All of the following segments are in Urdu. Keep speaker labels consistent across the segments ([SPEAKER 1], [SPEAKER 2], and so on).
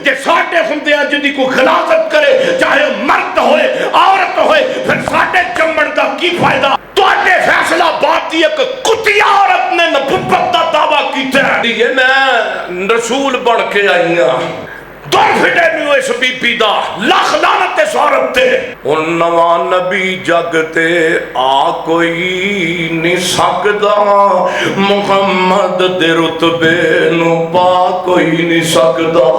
[SPEAKER 1] کہ ساڈے ہوندیاں جدی کوئی غلاظت کرے چاہے مرد ہوئے عورت ہوئے پھر ساڈے چمڑ دا کی فائدہ؟ تواڈے فیصلہ بات دی ایک کتیا عورت نے نبوت دا دعویٰ کیتا ہے یہ میں رسول بن کے آئی ہاں دور پھٹے نہیں اس بی بی دا لاکھ لعنت اس عورت تے ان نواں نبی جگ تے آ کوئی نہیں سکدا محمد دے رتبے نو پا کوئی نہیں سکدا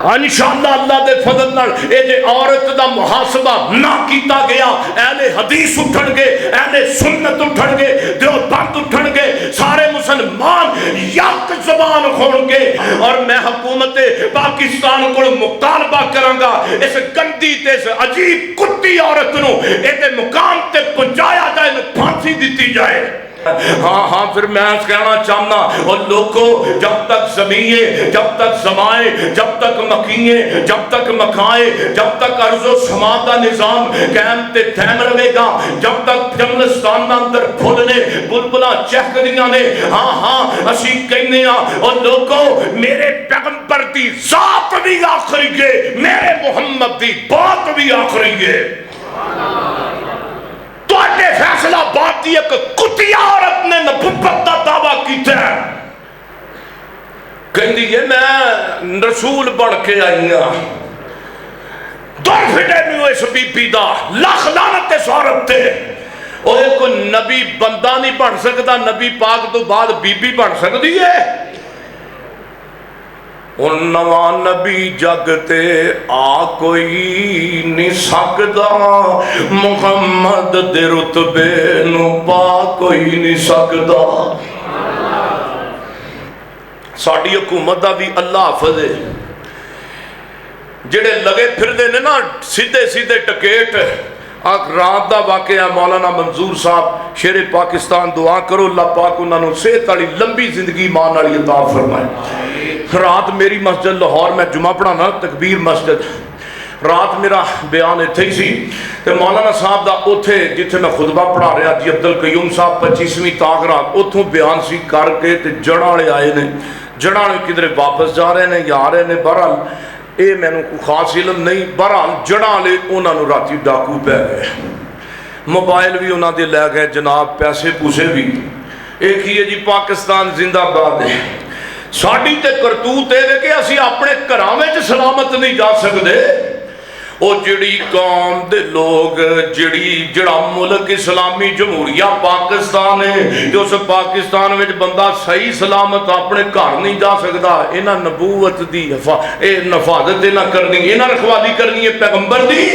[SPEAKER 1] انشاءاللہ اللہ دے فضل نال اے جے عورت دا محاسبہ نہ کیتا گیا اہل حدیث اٹھن گے اہل سنت اٹھن گے دیوبند اٹھن گے سارے مسلمان یک زبان ہون گے اور میں حکومت پاکستان کو مطالبہ کروں گا اس گندی تے اس عجیب کتی عورت نو ایتے مقام تے پہنچایا جائے پھانسی دیتی جائے ہاں پھر میں کہنا چاہنا اور لوگوں جب تک زمینیں جب تک سمائے جب تک مکییں جب تک مکھائے جب تک ارض و سما دا نظام قائم تے تھیم رہے گا جب تک جنگلستان اندر پھولنے بلبلاں چہک دیاں نے ہاں اسی کہنے ہاں اور لوگوں میرے پیغمبر دی ذات بھی آخری گے میرے محمد دی بات بھی آخری گے تواڈے فیصلہ بات دی ایک کتیا عورت نے نبوت دا دعویٰ کیتا ہے کہندی ہے میں رسول بن کے آئی ہاں دور پھٹے نہیں اس بی بی دا لاکھ لعنت اس عورت تے وہ کوئی نبی بندہ نہیں بن سکتا نبی پاک تو بعد بی بی بن سکتی ہے ان نواں نبی جگ تے آ کوئی نہیں سکدا محمد دے رتبے نو پا کوئی نہیں سکدا ساڈی حکومت دا بھی اللہ حافظ ہے جڑے لگے پھر دے نے نا سیدھے سیدھے ٹکیٹ رات دا واقعہ مولانا منظور صاحب شیر پاکستان دعا کرو اللہ پاک انہوں نے صحت والی لمبی زندگی مان والی عطا فرمائے رات میری مسجد لاہور میں جمعہ پڑھانا تکبیر مسجد رات میرا بیان اتھے ہی سی تے مولانا صاحب دا اتھے جتھے میں خطبہ پڑھا رہا جی عبدالقیوم صاحب 25ویں تاک رات اتھوں بیان سی کر کے تے جڑاڑے آئے نے جڑاڑے کدھر واپس جا رہے نے یا آ رہے نے بہرحال اے میں نے کوئی خاص علم نہیں بہرحال جڑاڑے انہوں نے راتی ڈاکو پہ گئے موبائل بھی انہوں نے لے گئے جناب پیسے پوسے بھی ایک ہی ہے جی پاکستان زندہ باد ہے ساڑی تے کرتوت ہے کہ اسی اپنے گھراں وچ سلامت نہیں جا سکتے او جڑی قوم دے لوگ جڑا ملک اسلامی جمہوریہ پاکستان ہے جو اس پاکستان میں بندہ صحیح سلامت اپنے گھر نہیں جا سکتا انہاں نبوت دی نفاذت نہ کرنی انہاں رکھوالی کرنی ہے پیغمبر دی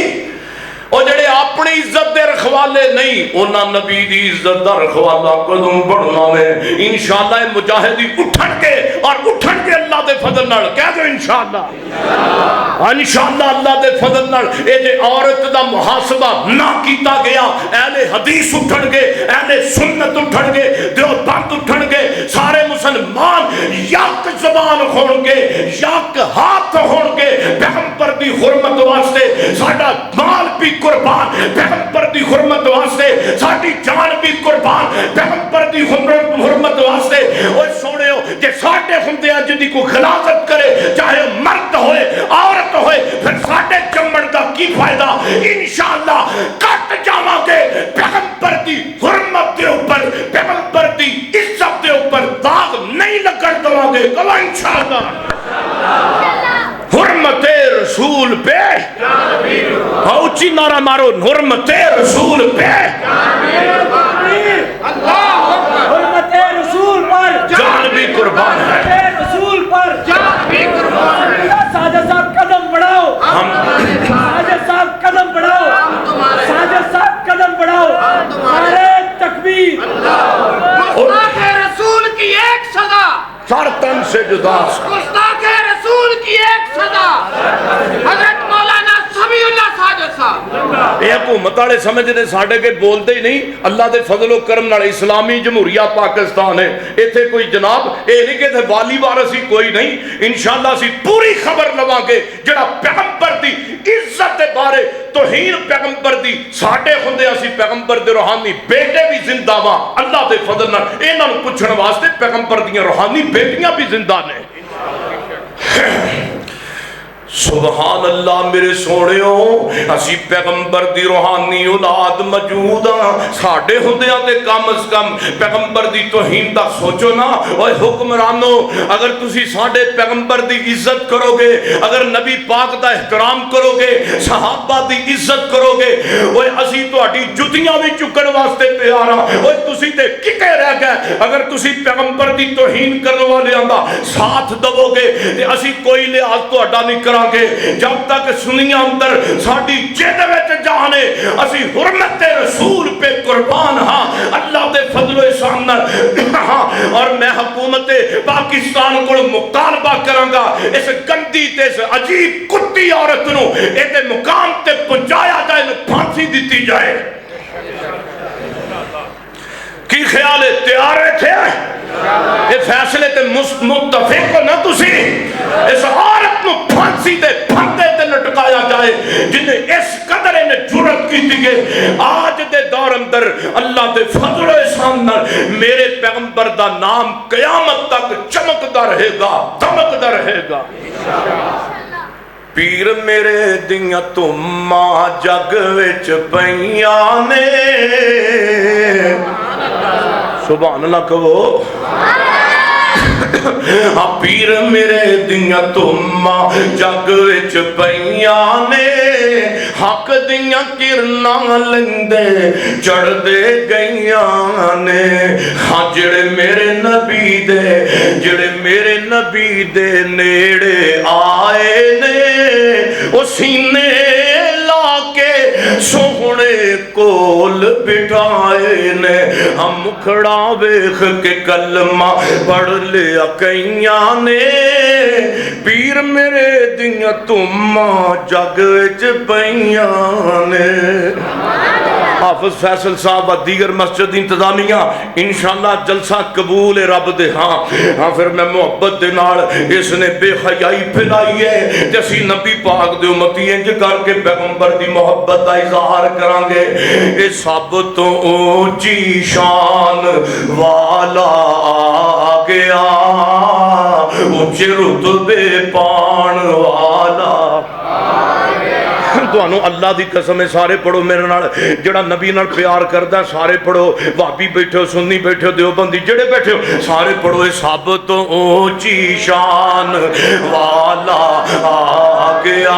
[SPEAKER 1] اور جڑے اپنی عزت دے رکھوالے نہیں انہاں نبی دی عزت دا رکھوالا قدم بڑھنا میں انشاءاللہ مجاہدی اٹھن کے اور اٹھن کے اللہ دے فضل نال کہہ دو انشاءاللہ انشاءاللہ اللہ دے فضل نال اے جے عورت دا محاسبہ نہ کیتا گیا اہل حدیث اٹھن گے اہل سنت اٹھن گے دیوبند اٹھن گے سارے مسلمان یک زبان ہون گے یک ہاتھ ہون گے پیغمبر دی حرمت واسطے ساڈا مال بھی قربان پیغمبر دی حرمت واسطے ساڈی جان بھی قربان پیغمبر دی حرمت واسطے اوے سونےو جے ساڈے ہوندیاں جدی کوئی غلاظت کرے چاہے مرد ہوئے عورت ہوئے پھر ساڈے چمڑ دا کی فائدہ انشاءاللہ کٹ جاواں گے پیغمبر دی حرمت دے اوپر پیغمبر دی عزت دے اوپر داغ نہیں لگن دواں گے کہو انشاءاللہ حرمت رسول پہ اونچی نعرہ مارو حرمت رسول پہ
[SPEAKER 2] حرمت رسول پر
[SPEAKER 1] جان بھی قربان ہے
[SPEAKER 2] رسول پر جان بھی قربان ہے ساجد صاحب قدم بڑھاؤ ساجد صاحب قدم بڑھاؤ ساجد صاحب قدم بڑھاؤ نعرہ تکبیر
[SPEAKER 3] گستاخ رسول کی ایک سزا
[SPEAKER 1] سر تن سے جدا
[SPEAKER 3] گستاخ رسول کی ایک سزا حضرت مولانا سمیع اللہ ساجد صاحب
[SPEAKER 1] یہ حکومت والے سمجھنے ساڈے کے بولتے ہی نہیں اللہ دے فضل و کرم نال اسلامی جمہوریہ پاکستان ہے ایتھے کوئی جناب اے نہیں کہ والی وارث ہی کوئی نہیں انشاءاللہ اسی پوری خبر لواں گے جڑا پیغمبر دی عزت دے بارے توہین پیغمبر دی ساڈے ہوندے اسی پیغمبر دے روحانی بیٹے بھی زندہ وا اللہ دے فضل نال انہاں نوں پوچھن واسطے پیغمبر دیاں روحانی بیٹیاں بھی زندہ نے سبحان اللہ میرے سونےو اسی پیغمبر دی روحانی اولاد موجود ہاں ساڈے ہوندیاں تے کم از کم پیغمبر دی توہین دا سوچو نا اوے حکمرانو اگر تسی ساڈے پیغمبر دی عزت کرو گے اگر نبی پاک دا احترام کرو گے صحابہ دی عزت کرو گے اوے اسی تہاڈی جُتیاں وی چکن واسطے تیار ہاں اوے تسی تے کتے رہ گئے اگر تسی پیغمبر دی توہین کرنے والیاں دا ساتھ دو گے تے اسی کوئی لحاظ تہاڈا نہیں کراں گے جب تک سنیاں اندر ساڈی جد وچ جانے اسی حرمت رسول پہ قربان ہاں اللہ دے فضل و احسان نال ہاں اور میں حکومت پاکستان کو مطالبہ کراں گا اس گندی تے اس عجیب کتی عورت نو اے تے مقام تے پہنچایا جائے نو پھانسی دتی جائے کی خیال ہے تیار تھے یہ فیصلے تے متفق نہ تسی اس عورت نو پھانسی دے پھندے تے لٹکایا جائے جنہیں اس قدر انہیں جرت کی تھی کہ آج دے دور اندر اللہ دے فضل و احسان نال میرے پیغمبر دا نام قیامت تک چمکدا رہے گا دمکدا رہے گا پیر میرے دیاں تماں جگ وچ پیاں نے سبحان اللہ کہو پیر میرے دیاں تماں جگ وچ پیاں نے حق دیاں کرناں لندے چڑھ دے گئیاں نے ہاں جڑے میرے نبی دے نیڑے آئے نے او سینے لا کے سوہنے کول بٹھائے نے ہم مکھڑا ویکھ کے کلمہ پڑھ لیا کئیاں نے پیر میرے دیاں تماں جگ وچ پیاں نے حافظ فیصل صاحب و دیگر مسجد انتظامیہ انشاءاللہ جلسہ قبول رب دے ہاں پھر میں محبت دے نال اس نے بے حیائی پھیلائی ہے جیسی نبی پاک دے امتی انج کر کے پیغمبر دی محبت دا اظہار کران گے اے سب تو اونچی شان والا آ گیا اونچے رتبے پان والا تو اللہ دی قسم ہے سارے پڑھو میرے نال جڑا نبی نال پیار کردا سارے پڑھو بھابی بیٹھے ہو سنی بیٹھے ہو دیوبندی جڑے بیٹھے ہو سارے پڑھو اے سب تو اونچی شان والا آ گیا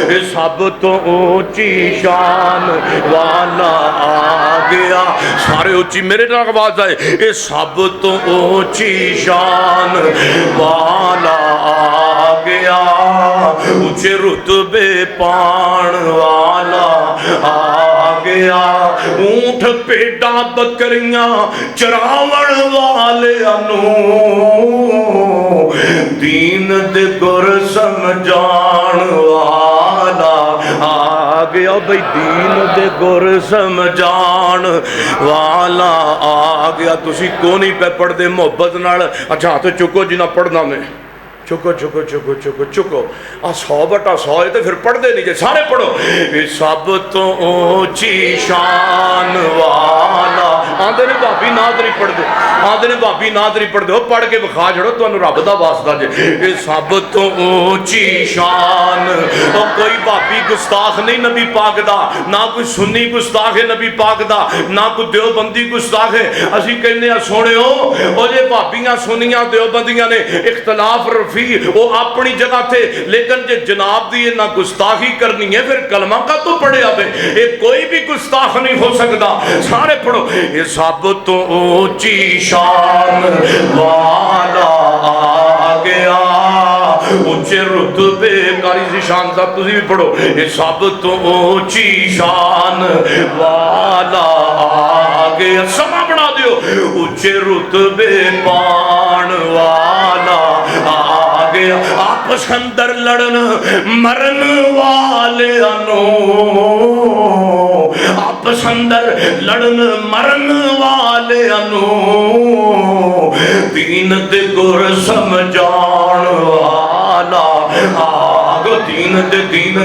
[SPEAKER 1] اے سب تو اونچی شان والا آ گیا سارے اونچی میرے نال آواز آئے اے سب تو اونچی شان والا آ گیا اونچے رتبے پان والا آ گیا اونٹ پیڑاں بکریاں چراون والے دین دے گر سمجھان والا آ گیا بھئی دین دے گر سمجھان والا آ گیا تسی کو نہیں پہ پڑھ دے محبت نال اچھا تو چکو جنہ پڑھنا میں چکو 100/100 ہے تو پھر پڑھ دے نہیں جائے سارے پڑھو سب تو اونچی شان والا آندے نے بھابی نادری پڑھ دے آندے نے بھابی نادری پڑھ دے پڑھ کے بخا جڑو تو انہوں رب دا واسطہ جے سب تو اونچی شان کوئی بھابی گستاخ نہیں نبی پاک دا نہ کوئی سنی گستاخ ہے نبی پاک دا نہ کوئی دیوبندی گستاخ ہے اسی کہنے سونے ہو وہ جے بھابیاں سنیاں دیوبندیاں نے اختلاف رفی وہ اپنی جگہ تھے لیکن جے جناب دی نہ گستاخی کرنی ہے پھر کلمہ کا تو پڑھے آبے یہ کوئی بھی گستاخ نہیں ہو سکتا سارے پڑھو یہ سب تو اونچی شان والا آ گیا اونچے رتبے کاری سی شان صاحب تسی بھی پڑھو یہ سب تو اونچی شان والا آ گیا سما بنا دیو اونچے رتبے پان والا آ گیا آپس اندر لڑن مرن والے آپس اندر لڑن مرن والے دین دے گر سمجھان والا آگو دین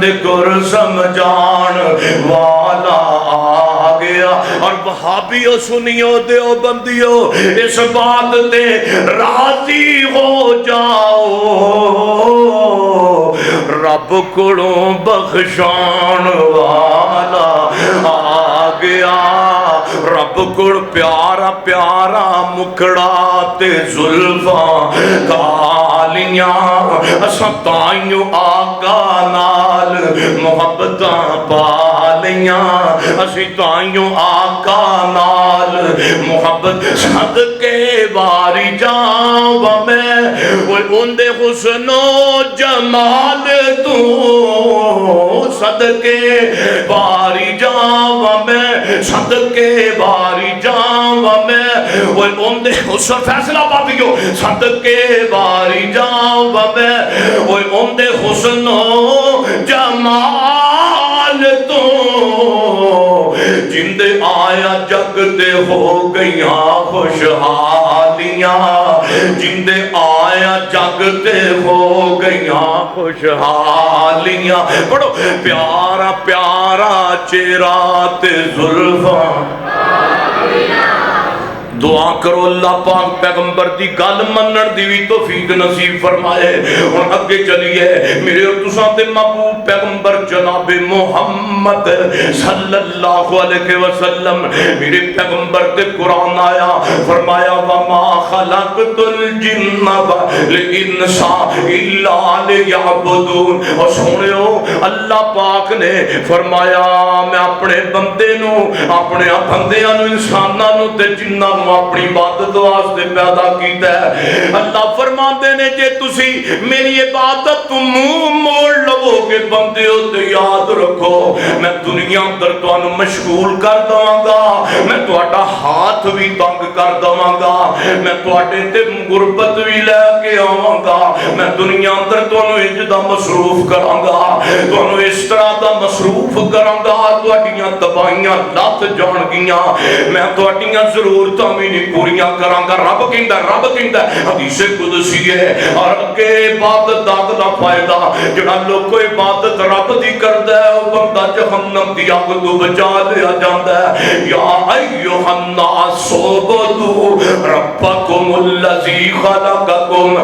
[SPEAKER 1] دے گر سمجھان والا آ گیا اور وہابیو سنیو دیوبندیو اس بات تے راضی ہو جاؤ رب کو بخشان والا آ گیا رب کو پیارا پیارا مکڑا تے زلفاں کالیاں اساں تائیوں آقا نال محبتاں پا لیاں اسی تائیوں آقا نال محبت صدقے باری جاواں میں اندے حسن و جمال تو صدقے باری جاواں میں صدقے باری جاواں میں وہ اندے حسن فیصلہ بابیو صدقے باری جاواں میں وہ اندے حسن و جمال تو جندے آیا جگ تے ہو گئیاں خوشحالیاں جندے آیا جگ تے ہو گئیاں خوشحالیاں پڑھو پیارا پیارا چہرہ تے زلفاں دعا کرو اللہ پاک پیغمبر دی گل منن دی بھی توفیق نصیب فرمائے اور اگے چلیے میرے اور تساں تے محبوب پیغمبر جناب محمد صلی اللہ علیہ وسلم میرے پیغمبر تے قرآن آیا فرمایا وما خلقت الجن والانس الا لیعبدون اور سنیو اللہ پاک نے فرمایا میں اپنے بندے نو اپنے بندیاں نو انساناں نو تے جناں نو اپنی عبادت واسطے پیدا کیتا ہے اللہ فرماندے نے جے تسی میری عبادت تو منہ موڑ لو گے بندے ہو تے یاد رکھو میں دنیا اندر تانوں مشغول کر دواں گا میں تہاڈا ہاتھ بھی تنگ کر دواں گا میں تہاڈے تے غربت بھی لے کے آواں گا میں دنیا اندر تانوں انج دا مصروف کراں گا تانوں اس طرح دا مصروف کراں گا تہاڈیاں تباہیاں لت جان گیاں میں تہاڈیاں ضرورتاں بھی نہیں پوریاں کراں گا رب کہندا حدیث قدسی ہے اور اگے عبادت دا فائدہ جڑا لوگ عبادت رب دی کردا ہے او بندہ جہنم دی اگ تو بچا لیا جاندا ہے یا ایھا الناس عبدوا ربکم الذی خلقکم